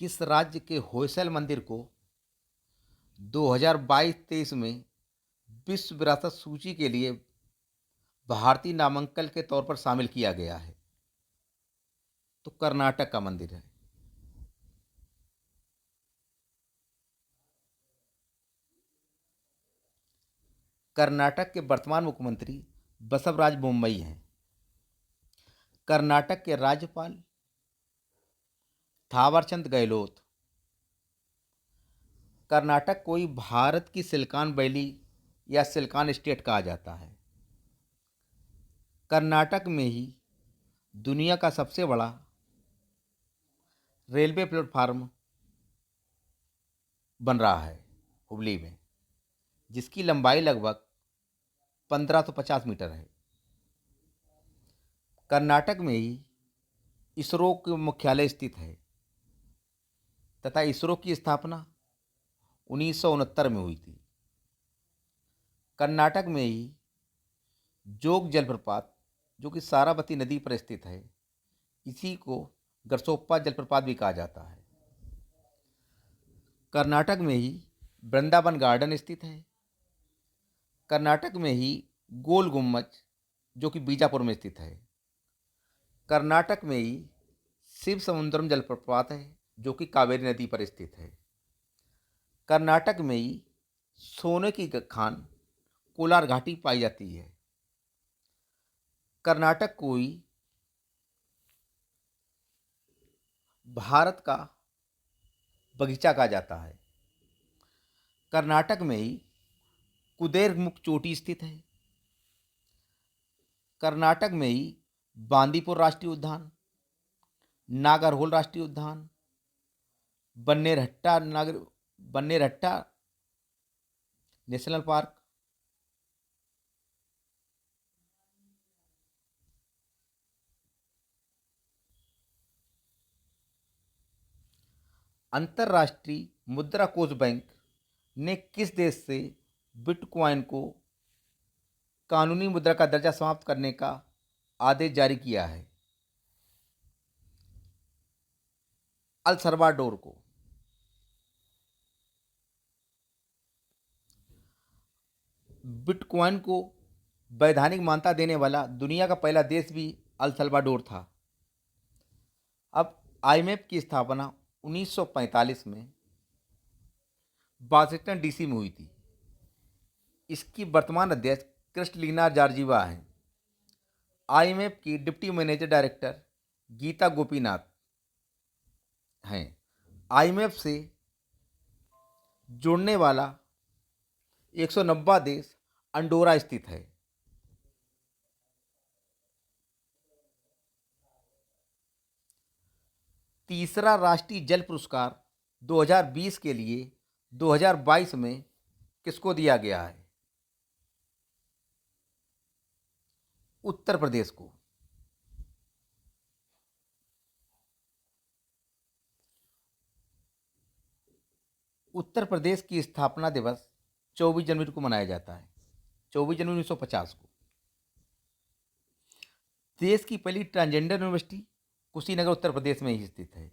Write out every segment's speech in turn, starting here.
किस राज्य के होयसल मंदिर को 2022-23 में विश्व विरासत सूची के लिए भारतीय नामांकन के तौर पर शामिल किया गया है? तो कर्नाटक का मंदिर है। कर्नाटक के वर्तमान मुख्यमंत्री बसवराज बोम्मई हैं। कर्नाटक के राज्यपाल थावरचंद गहलोत। कर्नाटक को ही भारत की सिलिकॉन वैली या सिलिकॉन स्टेट कहा जाता है। कर्नाटक में ही दुनिया का सबसे बड़ा रेलवे प्लेटफार्म बन रहा है हुबली में, जिसकी लंबाई लगभग 1550 मीटर है। कर्नाटक में ही इसरो का मुख्यालय स्थित है तथा इसरो की स्थापना 1969 में हुई थी। कर्नाटक में ही जोग जलप्रपात, जो कि सारावती नदी पर स्थित है, इसी को गरसोप्पा जलप्रपात भी कहा जाता है। कर्नाटक में ही वृंदावन गार्डन स्थित है। कर्नाटक में ही गोल गुम्बज, जो कि बीजापुर में स्थित है। कर्नाटक में ही शिव समुद्रम जलप्रपात है, जो कि कावेरी नदी पर स्थित है। कर्नाटक में ही सोने की खान कोलार घाटी पाई जाती है। कर्नाटक को ही भारत का बगीचा कहा जाता है। कर्नाटक में ही कुदेरमुख चोटी स्थित है। कर्नाटक में ही बांदीपुर राष्ट्रीय उद्यान, नागरहोल राष्ट्रीय उद्यान, बन्नेरहट्टा नेशनल पार्क, अंतर्राष्ट्रीय मुद्रा कोष बैंक ने किस देश से बिटकॉइन को कानूनी मुद्रा का दर्जा समाप्त करने का आदेश जारी किया है? अल सल्वाडोर को। बिटकॉइन को वैधानिक मान्यता देने वाला दुनिया का पहला देश भी अल सल्वाडोर था। अब आईएमएफ की स्थापना 1945 में वाशिंगटन डीसी में हुई थी। इसकी वर्तमान अध्यक्ष क्रिस्टलीना जॉर्जीवा हैं। आईएमएफ की deputy manager director Gita Gopinath हैं। आईएमएफ से जुड़ने वाला 190वां देश अंडोरा स्थित है। तीसरा राष्ट्रीय जल पुरस्कार 2020 के लिए 2022 में किसको दिया गया है? उत्तर प्रदेश को। उत्तर प्रदेश की स्थापना दिवस 24 जनवरी को मनाया जाता है, 24 जनवरी 1950 को। देश की पहली ट्रांसजेंडर यूनिवर्सिटी कुशीनगर उत्तर प्रदेश में ही स्थित है।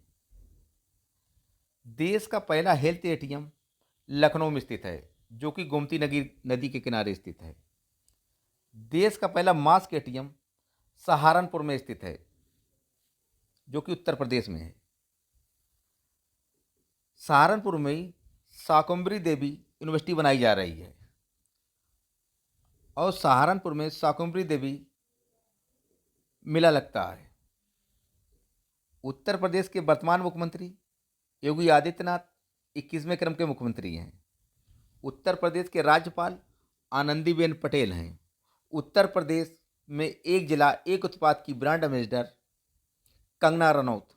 देश का पहला हेल्थ एटीएम लखनऊ में स्थित है, जो कि गोमती नदी के किनारे स्थित है। देश का पहला मास्क एटीएम सहारनपुर में स्थित है, जो कि उत्तर प्रदेश में है। सहारनपुर में ही शाकंभरी देवी यूनिवर्सिटी बनाई जा रही है और सहारनपुर में शाकंभरी देवी मेला लगता है। उत्तर प्रदेश के वर्तमान मुख्यमंत्री योगी आदित्यनाथ 21वें क्रम के मुख्यमंत्री हैं। उत्तर प्रदेश के राज्यपाल आनंदीबेन पटेल हैं। उत्तर प्रदेश में एक जिला एक उत्पाद की ब्रांड एम्बेसडर कंगना रनौत।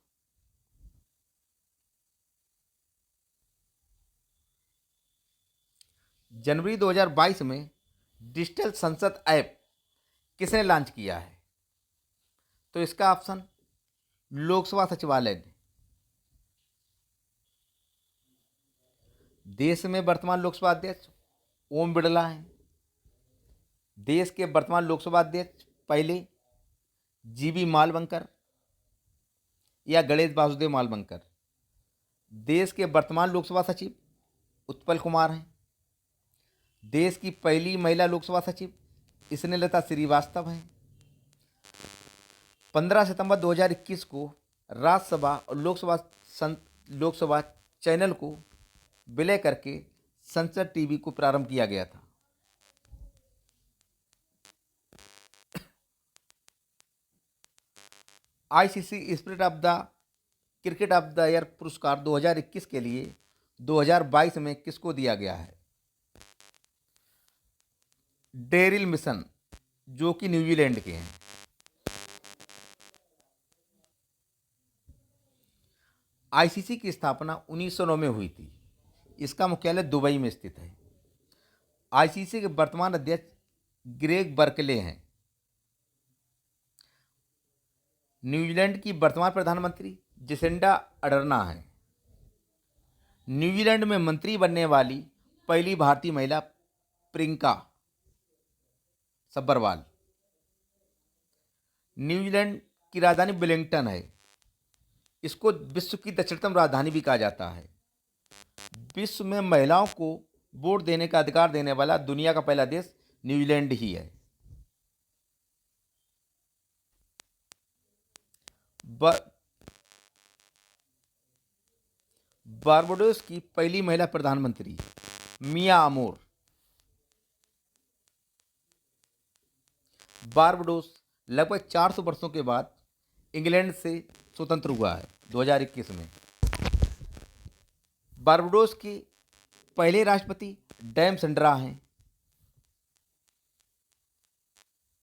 जनवरी 2022 में डिजिटल संसद ऐप किसने लॉन्च किया है? तो इसका ऑप्शन लोकसभा सचिवालय ने। देश में वर्तमान लोकसभा अध्यक्ष ओम बिड़ला हैं। देश के वर्तमान लोकसभा अध्यक्ष पहले जीबी मालवंकर या गणेश वासुदेव मालवंकर। देश के वर्तमान लोकसभा सचिव उत्पल कुमार हैं। देश की पहली महिला लोकसभा सचिव स्नेहलता श्रीवास्तव हैं। 15 सितंबर 2021 को राज्यसभा और लोकसभा चैनल को विलय करके संसद टीवी को प्रारंभ किया गया था। ICC spirit of the cricket of the year पुरस्कार 2021 के लिए 2022 में किसको दिया गया है? डेरिल मिशन, जो कि न्यूजीलैंड के हैं। आईसीसी की स्थापना 1909 में हुई थी। इसका मुख्यालय दुबई में स्थित है। आईसीसी के वर्तमान अध्यक्ष ग्रेग बर्कले हैं। न्यूजीलैंड की वर्तमान प्रधानमंत्री जेसिंडा अर्डर्ना है। न्यूजीलैंड में मंत्री बनने वाली पहली भारतीय महिला प्रियंका सब्बरवाल। न्यूजीलैंड की राजधानी वेलिंगटन है। इसको विश्व की दक्षिणतम राजधानी भी कहा जाता है। विश्व में महिलाओं को वोट देने का अधिकार देने वाला दुनिया का पहला देश न्यूजीलैंड ही है। बारबाडोस की पहली महिला प्रधानमंत्री मिया अमोर। बारबाडोस लगभग 400 वर्षों के बाद इंग्लैंड से स्वतंत्र हुआ है 2021 में। बारबाडोस के पहले राष्ट्रपति डैम सेंड्रा हैं।